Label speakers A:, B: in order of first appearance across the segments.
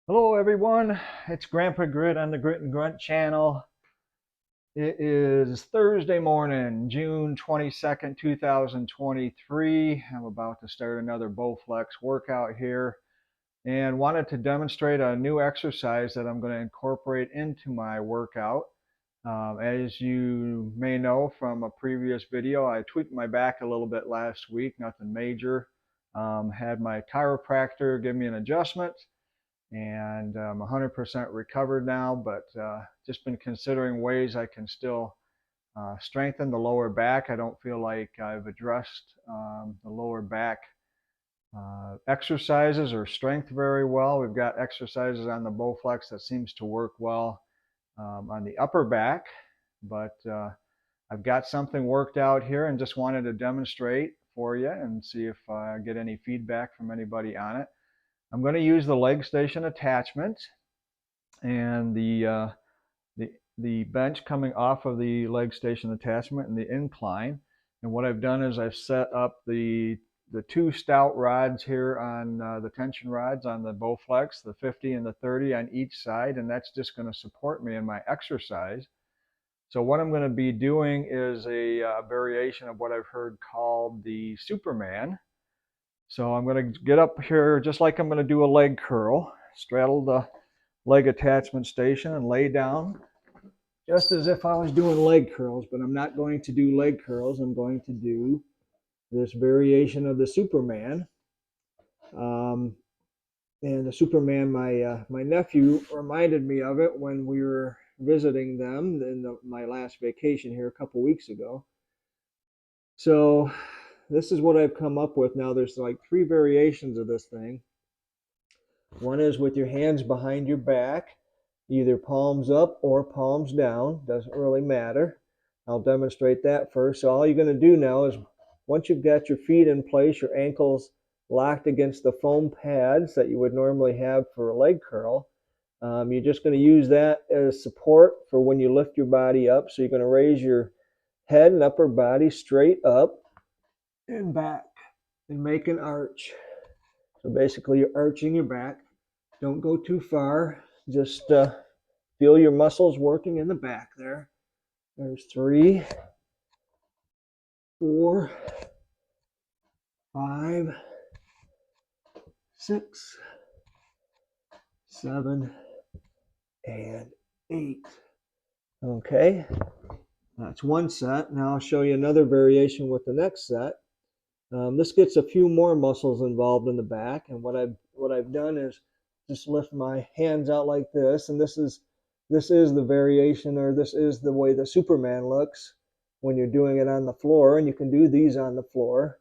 A: Hello everyone, it's Grandpa Grit on the Grit and Grunt channel. It is Thursday morning, June 22nd, 2023. I'm about to start another Bowflex workout here and wanted to demonstrate a new exercise that I'm going to incorporate into my workout. As you may know from a previous video, I tweaked my back a little bit last week, nothing major. Had my chiropractor give me an adjustment and I'm 100% recovered now, but just been considering ways I can still strengthen the lower back. I don't feel like I've addressed the lower back exercises or strength very well. We've got exercises on the Bowflex that seems to work well on the upper back, but I've got something worked out here and just wanted to demonstrate for you and see if I get any feedback from anybody on it. I'm going to use the leg station attachment and the bench coming off of the leg station attachment and the incline. And what I've done is I've set up the two stout rods here on the tension rods on the Bowflex, the 50 and the 30 on each side, and that's just going to support me in my exercise. So what I'm going to be doing is a variation of what I've heard called the Superman. So I'm going to get up here just like I'm going to do a leg curl, straddle the leg attachment station and lay down just as if I was doing leg curls, but I'm not going to do leg curls. I'm going to do this variation of the Superman. And the Superman, my nephew reminded me of it when we were visiting them in my last vacation here a couple weeks ago. So this is what I've come up with. Now there's like three variations of this thing. One is with your hands behind your back, either palms up or palms down, doesn't really matter. I'll demonstrate that first. So all you're going to do now is once you've got your feet in place, your ankles locked against the foam pads that you would normally have for a leg curl, you're just going to use that as support for when you lift your body up. So you're going to raise your head and upper body straight up and back and make an arch. So basically you're arching your back. Don't go too far. Just feel your muscles working in the back there. There's 3, 4, 5, 6, 7, and 8. Okay, that's one set. Now I'll show you another variation with the next set. This gets a few more muscles involved in the back, and what I've done is just lift my hands out like this, and this is the variation, or this is the way the Superman looks when you're doing it on the floor, and you can do these on the floor.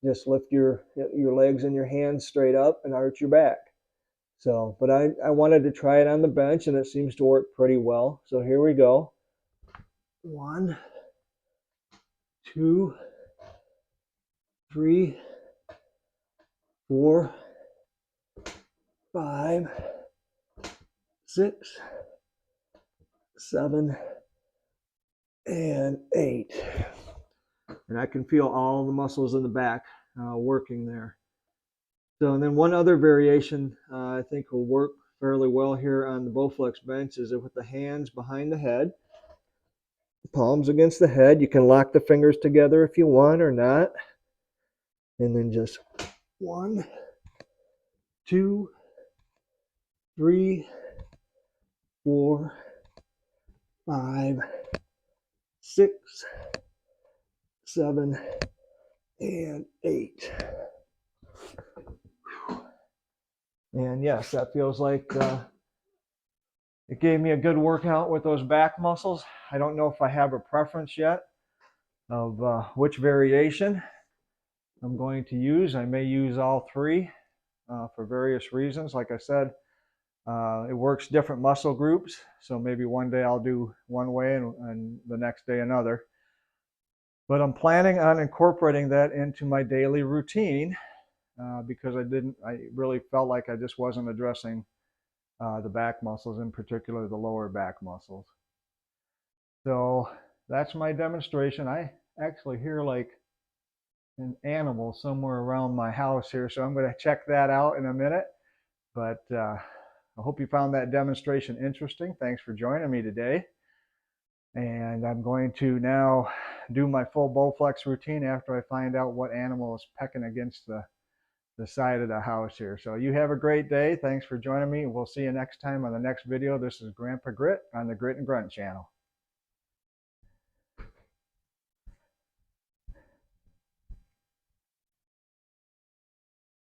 A: Just lift your legs and your hands straight up and arch your back. So, but I wanted to try it on the bench, and it seems to work pretty well. So here we go. 1, 2, 3, 4, 5, 6, 7, and 8. And I can feel all the muscles in the back working there. So, and then one other variation I think will work fairly well here on the Bowflex bench is with the hands behind the head, palms against the head. You can lock the fingers together if you want or not. And then just 1, 2, 3, 4, 5, 6, 7, and 8. And yes, that feels like it gave me a good workout with those back muscles. I don't know if I have a preference yet of which variation I'm going to use. I may use all three for various reasons. Like I said, it works different muscle groups. So maybe one day I'll do one way and the next day another. But I'm planning on incorporating that into my daily routine because I really felt like I just wasn't addressing the back muscles, in particular the lower back muscles. So that's my demonstration. I actually hear like an animal somewhere around my house here, so I'm going to check that out in a minute. But I hope you found that demonstration interesting. Thanks for joining me today. And I'm going to now do my full Bowflex routine after I find out what animal is pecking against the side of the house here. So you have a great day. Thanks for joining me. We'll see you next time on the next video. This is Grampa Grit on the Grit and Grunt channel.